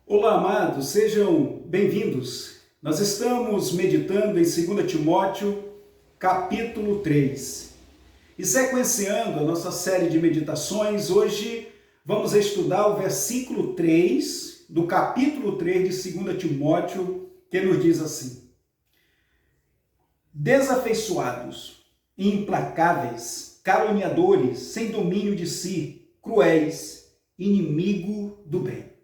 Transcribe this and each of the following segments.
Olá, amados, sejam bem-vindos. Nós estamos meditando em 2 Timóteo, capítulo 3. E sequenciando a nossa série de meditações, hoje vamos estudar o versículo 3 do capítulo 3 de 2 Timóteo, que nos diz assim: desafeiçoados, implacáveis, caluniadores, sem domínio de si, cruéis, inimigo do bem.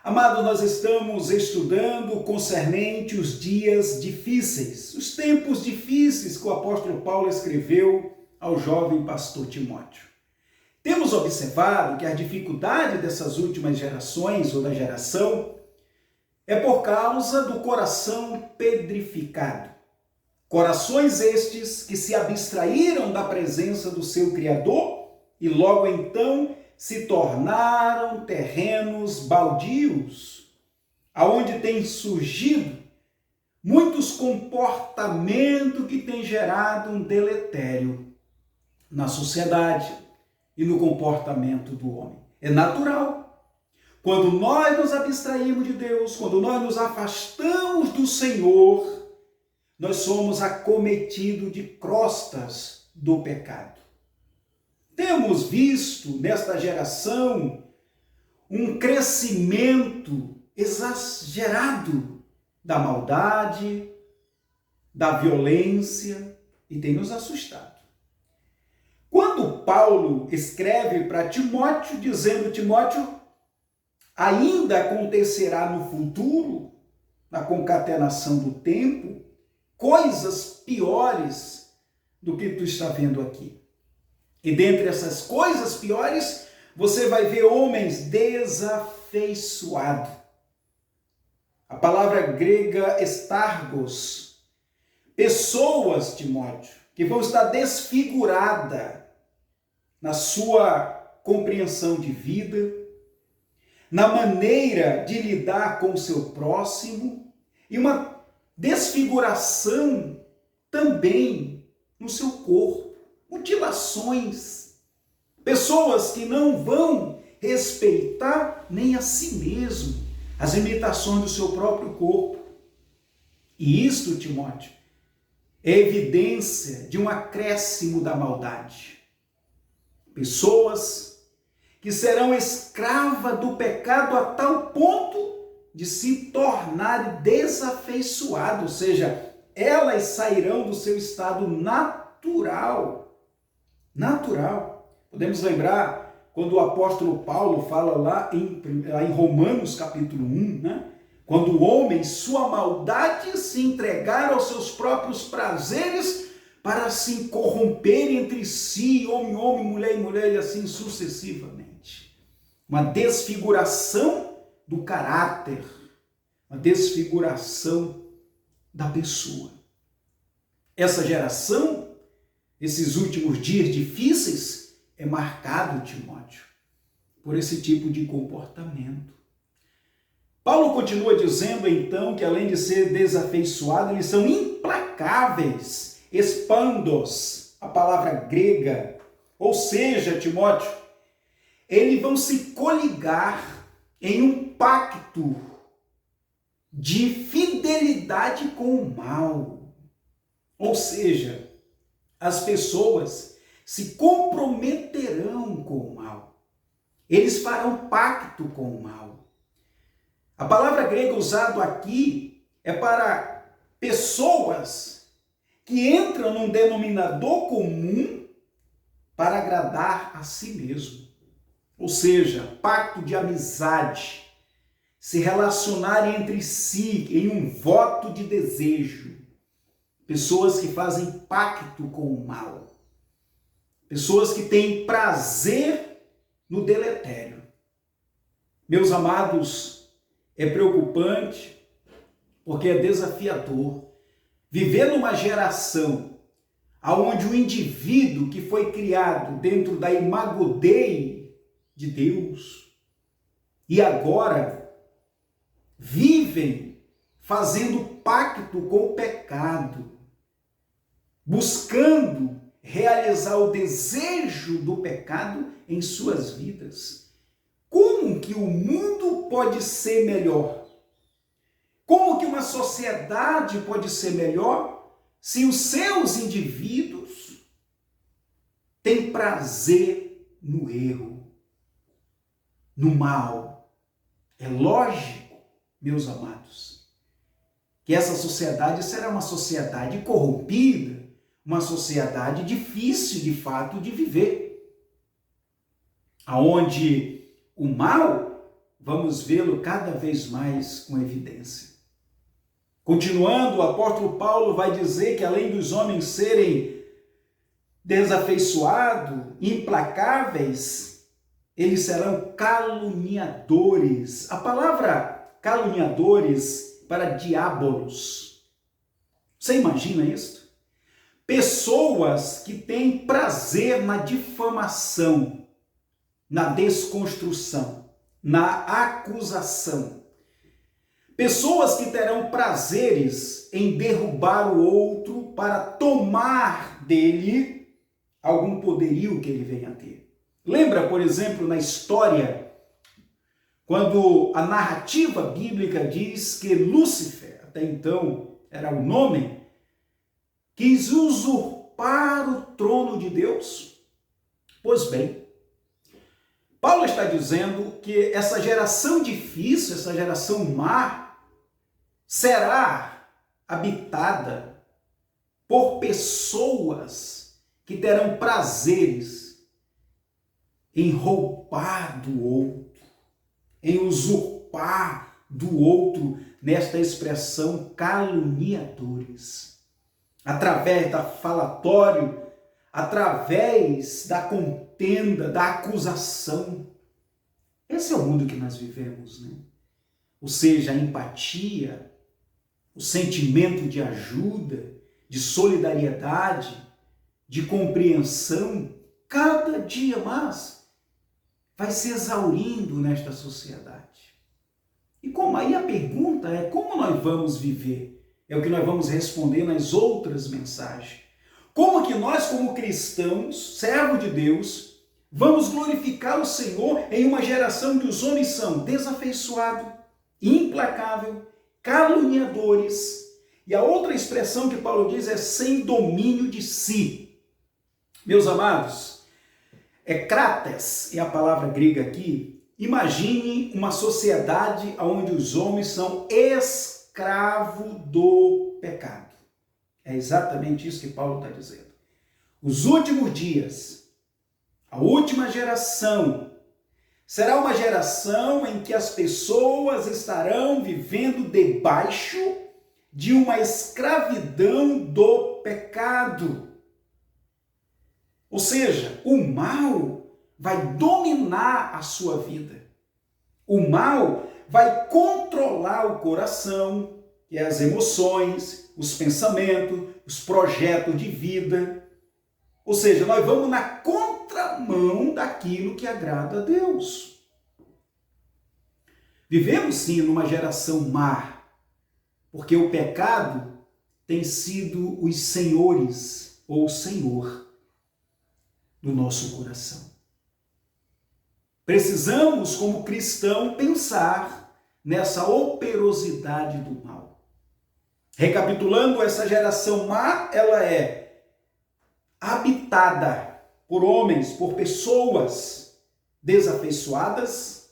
Amado, nós estamos estudando concernente os dias difíceis, os tempos difíceis que o apóstolo Paulo escreveu ao jovem pastor Timóteo. Temos observado que a dificuldade dessas últimas gerações, ou da geração, é por causa do coração pedrificado. Corações estes que se abstraíram da presença do seu Criador e logo então se tornaram terrenos baldios, aonde tem surgido muitos comportamentos que têm gerado um deletério na sociedade e no comportamento do homem. É natural. Quando nós nos abstraímos de Deus, quando nós nos afastamos do Senhor, nós somos acometidos de crostas do pecado. Temos visto nesta geração um crescimento exagerado da maldade, da violência, e tem nos assustado. Quando Paulo escreve para Timóteo, dizendo: Timóteo, ainda acontecerá no futuro, na concatenação do tempo, coisas piores do que tu está vendo aqui. E dentre essas coisas piores, você vai ver homens desafeiçoados. A palavra grega estargos. Pessoas, Timóteo, que vão estar desfiguradas na sua compreensão de vida, na maneira de lidar com o seu próximo, e uma desfiguração também no seu corpo. Mutilações, pessoas que não vão respeitar nem a si mesmo, as limitações do seu próprio corpo. E isto, Timóteo, é evidência de um acréscimo da maldade. Pessoas que serão escravas do pecado a tal ponto de se tornarem desafeiçoadas, ou seja, elas sairão do seu estado natural. Podemos lembrar quando o apóstolo Paulo fala lá em Romanos capítulo 1, né? Quando o homem, sua maldade, se entregar aos seus próprios prazeres para se corromper entre si, homem, mulher e mulher, e assim sucessivamente. Uma desfiguração do caráter, uma desfiguração da pessoa. Essa geração, esses últimos dias difíceis, é marcado, Timóteo, por esse tipo de comportamento. Paulo continua dizendo, então, que além de ser desafeiçoados, eles são implacáveis, expandos, a palavra grega. Ou seja, Timóteo, eles vão se coligar em um pacto de fidelidade com o mal. Ou seja, as pessoas se comprometerão com o mal. Eles farão pacto com o mal. A palavra grega usada aqui é para pessoas que entram num denominador comum para agradar a si mesmo. Ou seja, pacto de amizade, se relacionarem entre si em um voto de desejo. Pessoas que fazem pacto com o mal. Pessoas que têm prazer no deletério. Meus amados, é preocupante porque é desafiador viver numa geração onde o indivíduo que foi criado dentro da imago Dei de Deus e agora vivem fazendo pacto com o pecado, buscando realizar o desejo do pecado em suas vidas. Como que que o mundo pode ser melhor? Como que uma sociedade pode ser melhor se os seus indivíduos têm prazer no erro, no mal? É lógico, meus amados, que essa sociedade será uma sociedade corrompida, uma sociedade difícil de fato de viver, aonde o mal vamos vê-lo cada vez mais com evidência. Continuando, o apóstolo Paulo vai dizer que além dos homens serem desafeiçoados, implacáveis, eles serão caluniadores. A palavra caluniadores para diabolos. Você imagina isso? Pessoas que têm prazer na difamação, na desconstrução, na acusação. Pessoas que terão prazeres em derrubar o outro para tomar dele algum poderio que ele venha a ter. Lembra, por exemplo, na história, quando a narrativa bíblica diz que Lúcifer, até então era o nome, quis usurpar o trono de Deus? Pois bem, Paulo está dizendo que essa geração difícil, essa geração má, será habitada por pessoas que terão prazeres em roubar do outro, em usurpar do outro, nesta expressão caluniadores, através da falatório, através da contenda, da acusação. Esse é o mundo que nós vivemos, né? Ou seja, a empatia, o sentimento de ajuda, de solidariedade, de compreensão, cada dia mais vai se exaurindo nesta sociedade. E como aí a pergunta é como nós vamos viver? É o que nós vamos responder nas outras mensagens. Como que nós, como cristãos, servos de Deus, vamos glorificar o Senhor em uma geração que os homens são desafeiçoados, implacável, caluniadores, e a outra expressão que Paulo diz é sem domínio de si. Meus amados, krates é a palavra grega aqui. Imagine uma sociedade onde os homens são escravos do pecado. É exatamente isso que Paulo está dizendo. Os últimos dias, a última geração, será uma geração em que as pessoas estarão vivendo debaixo de uma escravidão do pecado. Ou seja, o mal vai dominar a sua vida. O mal vai controlar o coração e as emoções, os pensamentos, os projetos de vida. Ou seja, nós vamos na contramão daquilo que agrada a Deus. Vivemos sim numa geração má, porque o pecado tem sido os senhores ou o Senhor do nosso coração. Precisamos, como cristão, pensar nessa operosidade do mal. Recapitulando, essa geração má, ela é habitada por homens, por pessoas desafeiçoadas,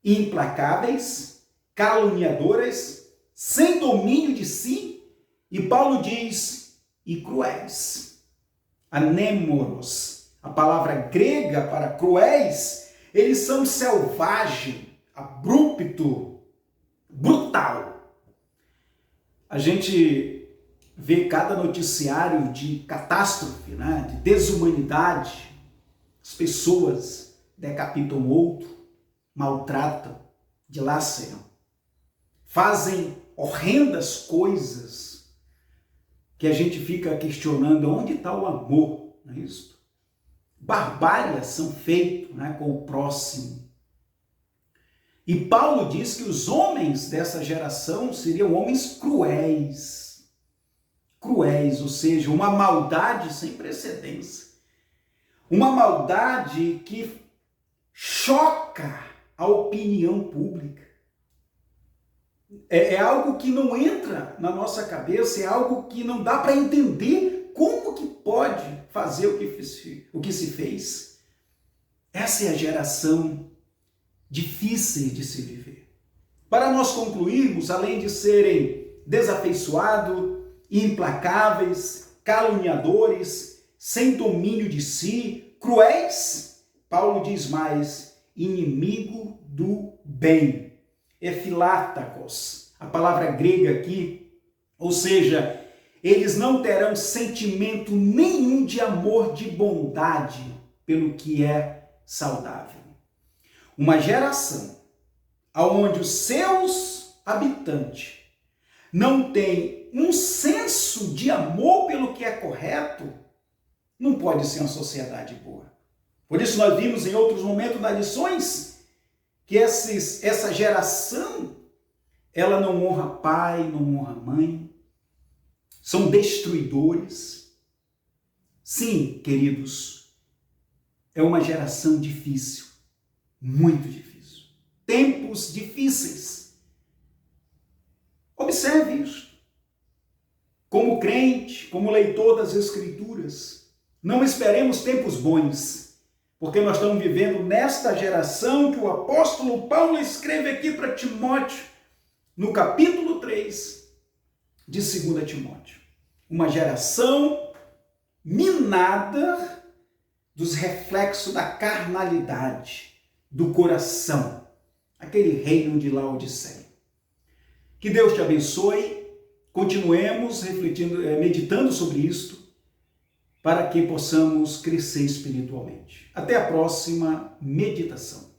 implacáveis, caluniadoras, sem domínio de si, e Paulo diz, e cruéis, anêmoros. A palavra grega para cruéis, eles são selvagem, abrupto, brutal. A gente vê cada noticiário de catástrofe, né? De desumanidade. As pessoas decapitam outro, maltratam, dilaceram, fazem horrendas coisas que a gente fica questionando onde está o amor, não é isso? Barbárias são feitas, né, com o próximo. E Paulo diz que os homens dessa geração seriam homens cruéis. Cruéis, ou seja, uma maldade sem precedência. Uma maldade que choca a opinião pública. É algo que não entra na nossa cabeça, é algo que não dá para entender como que pode fazer o que se fez. Essa é a geração difícil de se viver. Para nós concluirmos, além de serem desafeiçoados, implacáveis, caluniadores, sem domínio de si, cruéis, Paulo diz mais, inimigo do bem. Efilátakos, a palavra grega aqui, ou seja, eles não terão sentimento nenhum de amor, de bondade pelo que é saudável. Uma geração onde os seus habitantes não têm um senso de amor pelo que é correto, não pode ser uma sociedade boa. Por isso nós vimos em outros momentos nas lições que essa geração, ela não honra pai, não honra mãe, são destruidores. Sim, queridos, é uma geração difícil, muito difícil. Tempos difíceis. Observe isso. Como crente, como leitor das Escrituras, não esperemos tempos bons, porque nós estamos vivendo nesta geração que o apóstolo Paulo escreve aqui para Timóteo, no capítulo 3 de 2 Timóteo. Uma geração minada dos reflexos da carnalidade, do coração, aquele reino de Laodiceia. Que Deus te abençoe, continuemos refletindo, meditando sobre isto, para que possamos crescer espiritualmente. Até a próxima meditação.